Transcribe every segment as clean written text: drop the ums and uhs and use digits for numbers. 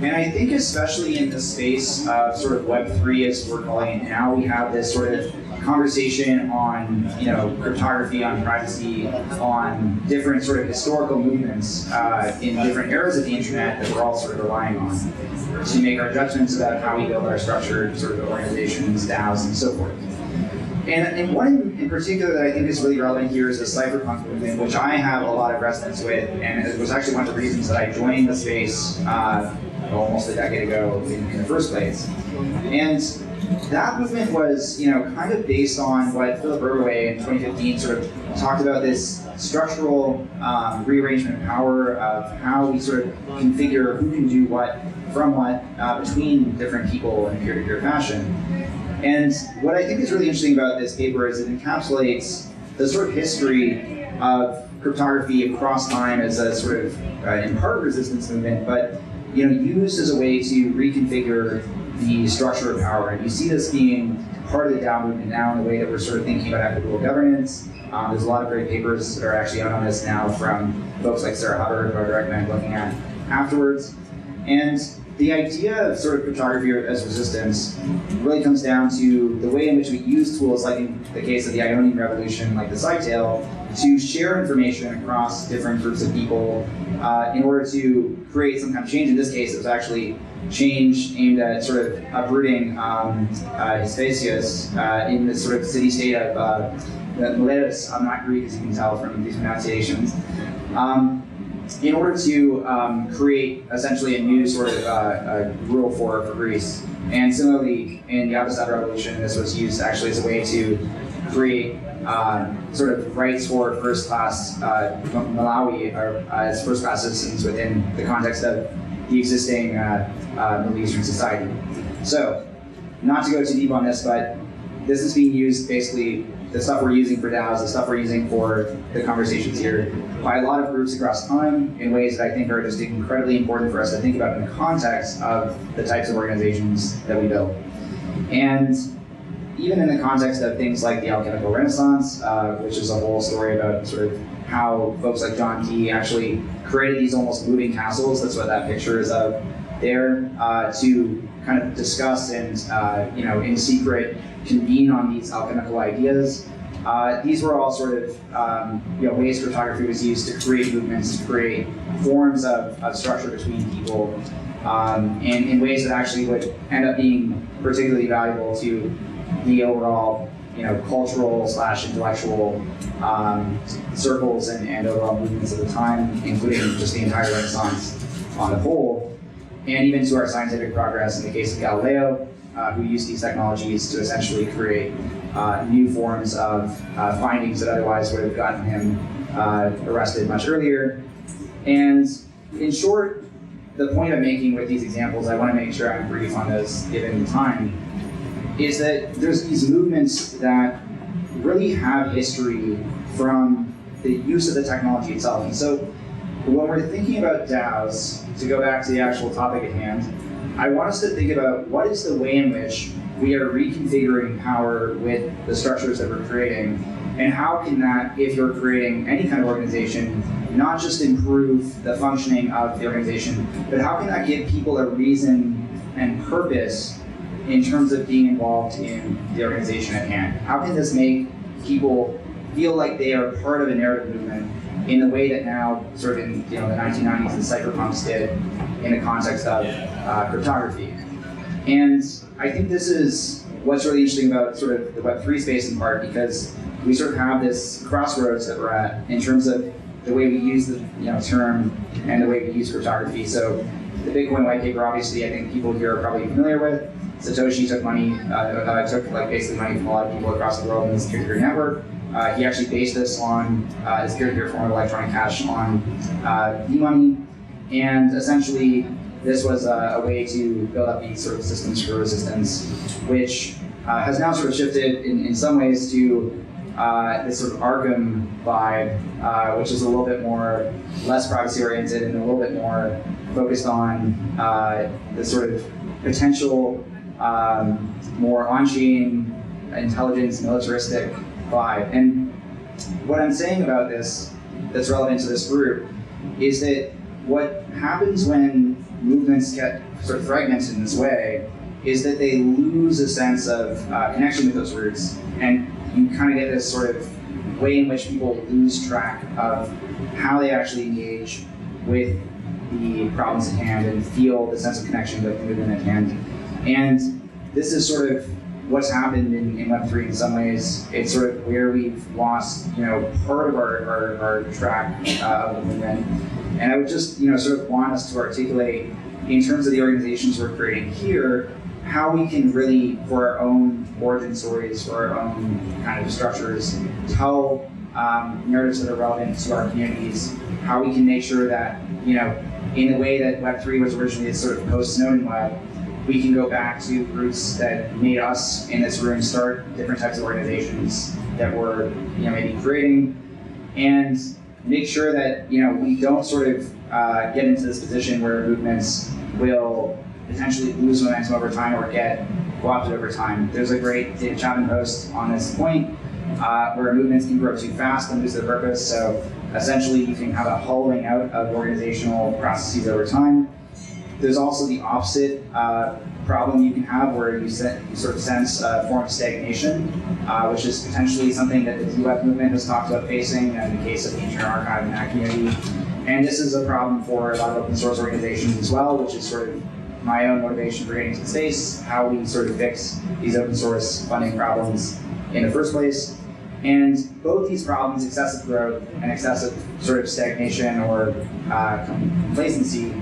And I think especially in the space of sort of Web3 as we're calling it now, we have this sort of conversation on cryptography, on privacy, on different sort of historical movements in different eras of the internet that we're all sort of relying on to make our judgments about how we build our structured sort of organizations, DAOs, and so forth. And one in particular that I think is really relevant here is the cypherpunk movement, which I have a lot of resonance with, and it was actually one of the reasons that I joined the space almost a decade ago in the first place. And that movement was, kind of based on what Philip Erway in 2015 sort of talked about, this structural rearrangement of power of how we sort of configure who can do what from what between different people in a peer-to-peer fashion. And what I think is really interesting about this paper is it encapsulates the sort of history of cryptography across time as a sort of, in part, resistance movement, but used as a way to reconfigure the structure of power. And you see this being part of the DAO movement now in the way that we're sort of thinking about equitable governance. There's a lot of great papers that are actually out on this now from folks like Sarah Hubbard, who I would recommend looking at afterwards. And the idea of sort of cryptography as resistance really comes down to the way in which we use tools, like in the case of the Ionian Revolution, like the Cytail, to share information across different groups of people in order to create some kind of change. In this case, it was actually change aimed at sort of uprooting Hespasius in this sort of city-state of Miletus. I'm not Greek, as you can tell from these pronunciations. In order to create essentially a new sort of rule for Greece. And similarly, in the Abbaside Revolution, this was used actually as a way to create sort of rights for first-class Malawi, or as first-class citizens within the context of the existing Middle Eastern society. So, not to go too deep on this, but this is being used basically, the stuff we're using for DAOs, the stuff we're using for the conversations here, by a lot of groups across time in ways that I think are just incredibly important for us to think about in the context of the types of organizations that we build. And even in the context of things like the alchemical renaissance, which is a whole story about sort of how folks like John Dee actually created these almost moving castles, that's what that picture is of there, to kind of discuss and in secret convene on these alchemical ideas. These were all sort of ways cryptography was used to create movements, to create forms of structure between people, and in ways that actually would end up being particularly valuable to the overall cultural / intellectual circles and overall movements of the time, including just the entire Renaissance on the whole, and even to our scientific progress in the case of Galileo, who used these technologies to essentially create new forms of findings that otherwise would have gotten him arrested much earlier. And in short, the point I'm making with these examples, I want to make sure I'm brief on this given time, is that there's these movements that really have history from the use of the technology itself. And so when we're thinking about DAOs, to go back to the actual topic at hand, I want us to think about what is the way in which we are reconfiguring power with the structures that we're creating, and how can that, if you're creating any kind of organization, not just improve the functioning of the organization, but how can that give people a reason and purpose in terms of being involved in the organization at hand? How can this make people feel like they are part of a narrative movement in the way that now, sort of in the 1990s, the cypherpunks did in the context of cryptography? And I think this is what's really interesting about sort of the Web3 space in part, because we sort of have this crossroads that we're at in terms of the way we use the term and the way we use cryptography. So the Bitcoin white paper, obviously, I think people here are probably familiar with. Satoshi took money, took basically money from a lot of people across the world in this peer-to-peer network. He actually based this on his peer-to-peer form of electronic cash on e-money, and essentially this was a way to build up these sort of systems for resistance, which has now sort of shifted in some ways to this sort of Arkham vibe, which is a little bit more less privacy-oriented and a little bit more focused on the sort of potential more on-chain intelligence, militaristic vibe. And what I'm saying about this that's relevant to this group is that what happens when movements get sort of fragmented in this way is that they lose a sense of connection with those roots, and you kind of get this sort of way in which people lose track of how they actually engage with the problems at hand and feel the sense of connection with the movement at hand. And this is sort of what's happened in Web3 in some ways. It's sort of where we've lost, part of our track of the movement. And I would just, sort of want us to articulate, in terms of the organizations we're creating here, how we can really, for our own origin stories, for our own kind of structures, tell narratives that are relevant to our communities, how we can make sure that, in the way that Web3 was originally a sort of post-Snowden web, we can go back to roots that made us in this room start different types of organizations that we're maybe creating, and make sure that we don't sort of get into this position where movements will potentially lose momentum over time or get co-opted over time. There's a great David Chapman post on this point where movements can grow too fast and lose their purpose. So essentially you can have a hollowing out of organizational processes over time. There's also the opposite problem you can have where you sort of sense a form of stagnation, which is potentially something that the DWeb movement has talked about facing in the case of the Internet Archive and that community. And this is a problem for a lot of open source organizations as well, which is sort of my own motivation for getting to the space, how we sort of fix these open source funding problems in the first place. And both these problems, excessive growth and excessive sort of stagnation or complacency,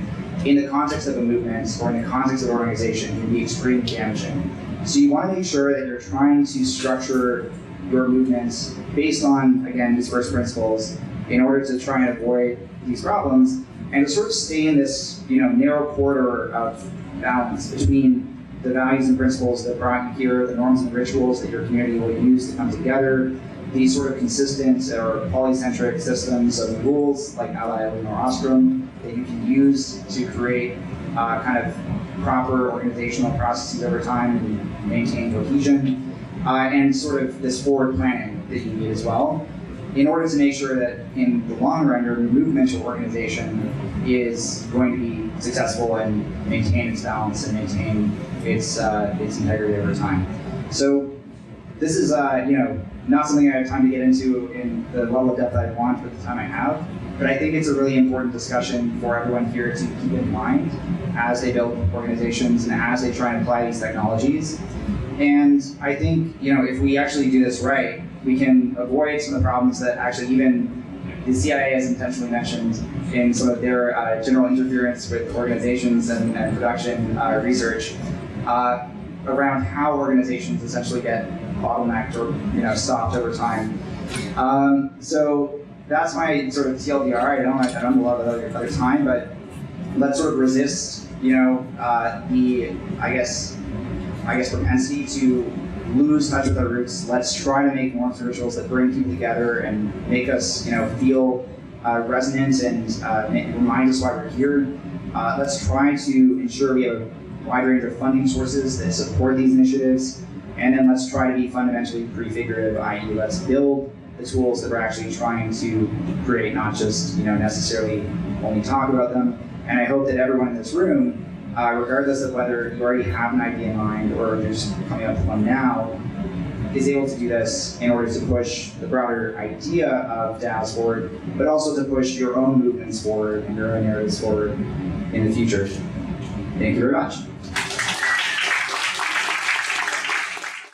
in the context of a movement or in the context of an organization, can be extremely damaging. So you want to make sure that you're trying to structure your movements based on, again, these first principles in order to try and avoid these problems and to sort of stay in this narrow corridor of balance between the values and principles that brought you here, the norms and rituals that your community will use to come together, these sort of consistent or polycentric systems of rules like Ally, or Ostrom that you can use to create kind of proper organizational processes over time and maintain cohesion, and sort of this forward planning that you need as well, in order to make sure that in the long run your movement or organization is going to be successful and maintain its balance and maintain its integrity over time. So this is not something I have time to get into in the level of depth I want for the time I have, but I think it's a really important discussion for everyone here to keep in mind as they build organizations and as they try and apply these technologies. And I think if we actually do this right, we can avoid some of the problems that actually even the CIA has intentionally mentioned in some of their general interference with organizations and production research around how organizations essentially get bottlenecked or stopped over time. So that's my sort of TLDR. I don't have a lot of other time, but let's sort of resist the I guess propensity to lose touch with our roots. Let's try to make norms and rituals that bring people together and make us feel resonant and remind us why we're here. Let's try to ensure we have a wide range of funding sources that support these initiatives. And then let's try to be fundamentally prefigurative, i.e. let's build the tools that we're actually trying to create, not just necessarily only talk about them. And I hope that everyone in this room, regardless of whether you already have an idea in mind or you're just coming up with one now, is able to do this in order to push the broader idea of DAOs forward, but also to push your own movements forward and your own narratives forward in the future. Thank you very much.